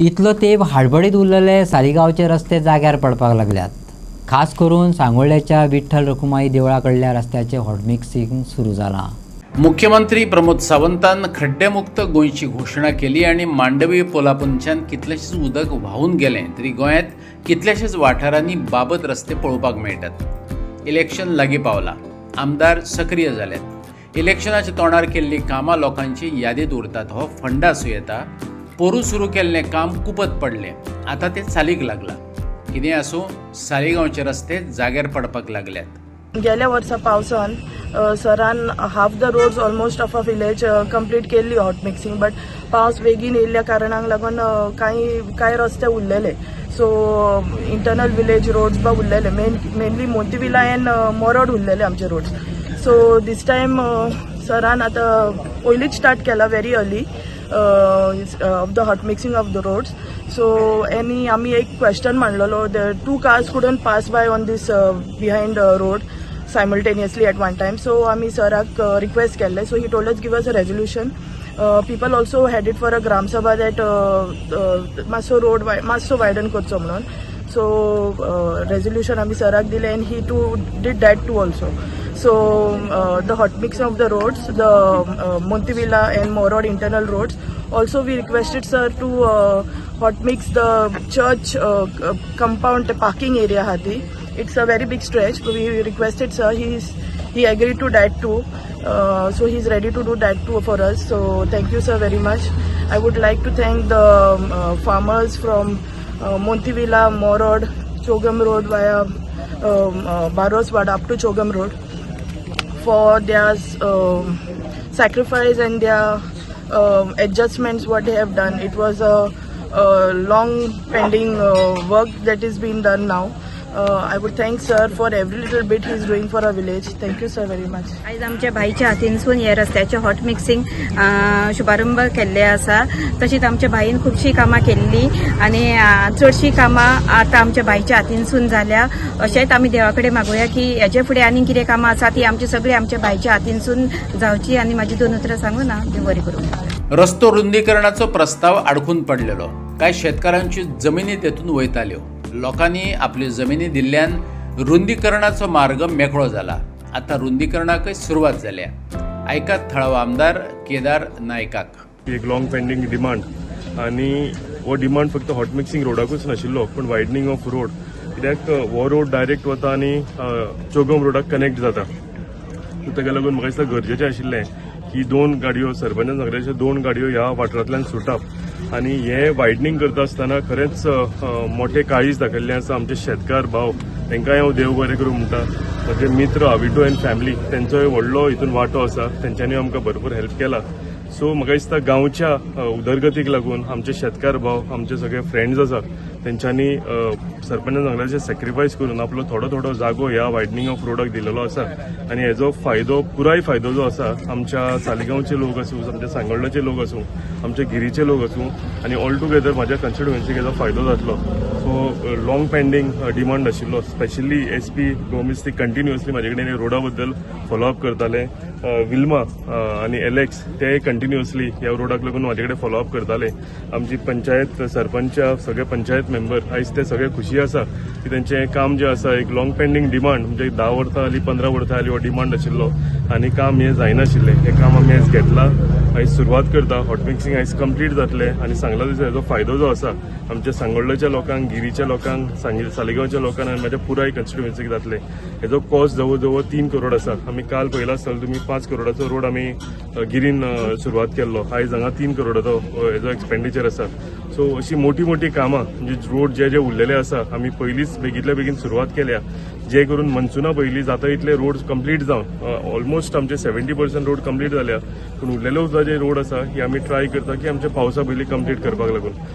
इतलो तेंप हडबडीत उरलेले सालिगांवचे रस्ते जाग्यार पडपाक लागल्यात। खास करून सांगोळ्याच्या विठ्ठल रखुमाई देवळा कडल्या रस्त्याचे हॉटमिक्सिंग सुरू जालां। मुख्यमंत्री प्रमोद सावंतान खड्डेमुक्त गोंयची घोषणा केली आणि मांडवी पोलापंच्यान कितलेशेच उदक व्हावून गेले तरी गोंयांत कितलेशेच वाठारांनी बाबत रस्ते पळोवपाक मेळटात। इलेक्शन लागीं पावला, आमदार सक्रिय जाल्यात, इलेक्शनाच्या तोंडार केल्ली कामां लोकांची यादीत उरतात। हो फंड आसूं येता, पोरू सुरू केल्लें काम कुपत पडलें, आतां तें चालीक लागलां। कितें आसूं, सालिगांवचे रस्ते जाग्यार पडपाक लागल्यात। गेल्या वर्सा पावसान सरान half the roads almost of a village complete केल्ली हॉट मिक्सिंग, बट पावस बेगीन येयल्ल्या कारणाक लागून कांय रस्ते उरलेले। सो इंटरनल विलेज रोड्स बा उरलेले, मेनली मोतीविला एंड मोरोड उरलेले आमचे रोड्स। सो दिस टायम सरान आतां पयलींच स्टार्ट केला very early of the hot mixing of the roads. So आम्ही एक question मांडलेलो, the 2 cars couldn't pass by on this behind road simultaneously at one time. So आम्ही सराक request केले, so he told us give us a resolution. People also headed for a gram sabha that मातसो road मातसो वायडन करचो म्हणून. So resolution आम्ही सराक दिले and he too did that too also. So the hot mix of the roads, the Montivilla and Morod internal roads. Also we requested sir to hot mix the church compound parking area hati. It's a very big stretch. We requested sir, he agreed to that too. So he's ready to do that too for us. So thank you sir very much. I would like to thank the farmers from Montivilla, Morod, Chogam Road via Baroswada up to Chogam Road for their sacrifice and their adjustments what they have done. It was a long pending work that is being done now. I would thank sir for every little bit he is doing for our village. Thank you sir very much. आज आमच्या भाईच्या हातीनसून हे रस्त्याचे hot mixing शुभारंभ केल्ले आसा। तशीच आमच्या भाईन खूबशी कामां केल्ली आणि चडशी कामां आता आमच्या भाईच्या हातीनसून जाल्या। अशेंच आमी देवा कडेन मागुया की हेजे फुडें आनी कितें कामां आसा ती आमची सगळी आमच्या भाईच्या हातीनसून जावची आणि माझी 2 उतरां सांगू ना देव बरें करूं। रस्तो रुंदीकरणाचो प्रस्ताव अडकून पडलेलो, कांय शेतकारांची जमिनी तेतून वयताल्यो। लोकांनी आपली जमिनी दिल्ल्यान रुंदीकरणाचो मार्ग मेकळो जाला। आता रुंदीकरणाकय सुरवात जाल्या। ऐकात थळाव आमदार केदार नायकाक। एक लॉंग पेंडिंग डिमांड आणि वो डिमांड फक्त हॉट मिक्सिंग रोडाकूच नाशिल्लो, पण वायडनिंग ऑफ रोड, कित्याक वो रोड डायरेक्ट वता आणि चोगम रोडाक कनेक्ट जाता। सो ताका लागून म्हाका दिसता गरजेचें आशिल्लें की 2 गाडयो सरपंच नगराच्यो 2 गाडयो ह्या वाठारांतल्यान सुटप आणि हे वायडनिंग करता आसतना खरेंच मोठे काळीज दाखयल्लें आसा आमचे शेतकार भाव, तांकांय हांव देव बरें करूं म्हणटा। म्हजे मित्र आविटो एंड फॅमिली, तेंचोय व्हडलो हितून वांटो आसा, तेंच्यांनी आमकां भरपूर हेल्प केला। सो म्हाका दिसता गांवच्या उदरगतीक लागून आमचे शेतकार भाव, आमचे सगळे फ्रेंड्स आसा, तेंच्यांनी सरपंच नगराचे सॅक्रिफायस करून आपलो थोडो जागो ह्या वायडनिंग ऑफ रोडाक दिलेलो आसा आणि हेजो फायदो पुराय फायदो जो आसा आमच्या सालिगांवचे लोक आसूं, आमच्या सांगोळ्याचे लोक आसूं, आमच्या गिरीचे लोक आसूं आणि ऑल टुगेदर म्हाज्या कन्स्टिट्युएन्सीक हेजो फायदो जातलो। सो लॉंग पेंडिंग डिमांड आशिल्लो, स्पेशली SP गोमिस ती कंटिन्युअसली म्हाजे कडेन रोडा बद्दल फॉलोअप करताले। विल्मा आणि एलेक्स ते कंटिन्युअसली ह्या रोडाक लागून म्हाजे कडेन फॉलोअप करताले। आमची पंचायत सरपंच सगळे पंचायत मेंबर आयज ते सगळे खुशी आसा की तेंचें काम जें आसा एक लॉंग पेंडिंग डिमांड म्हणजे 10 वर्सां जालीं 15 वर्सां जालीं हो डिमांड आशिल्लो आनी काम हें जायनाशिल्लें, हें काम आमी आयज घेतला। आयज सुरवात करता, हॉट मिक्सिंग आयज कंप्लीट जातलें आणि सांगला दिसा हेजो फायदो जो आसा आमच्या सांगोळ्याच्या लोकांक, गिरीच्या लोकांक, सालिगांवच्या लोकांक आनी म्हाज्या पुराय कन्स्टिट्युएन्सीक जातले। हेजो कॉस्ट जवळ जवळ 3 करोड आसा। आमी काल पयला आसतना तुमी 5 करोडाचो रोड आमी गिरीन सुरवात केल्लो, आयज हांगा 3 करोडाचो हेजो एक्सपेंडिचर आसा। सो अशी मोठी कामां म्हणजे रोड जे उरलेले आसा आमी पयलींच बेगींतल्या बेगीन सुरवात केल्या, जे करून मनसुना पयलीं जाता इतले रोड कंप्लीट जावन ऑलमोस्ट आमचे 70% रोड कंप्लीट जाल्या, पूण उरलेले जे रोड आसा ही आमी ट्राय करता की आमचे पावसा पयलीं कंप्लीट करपाक लागून।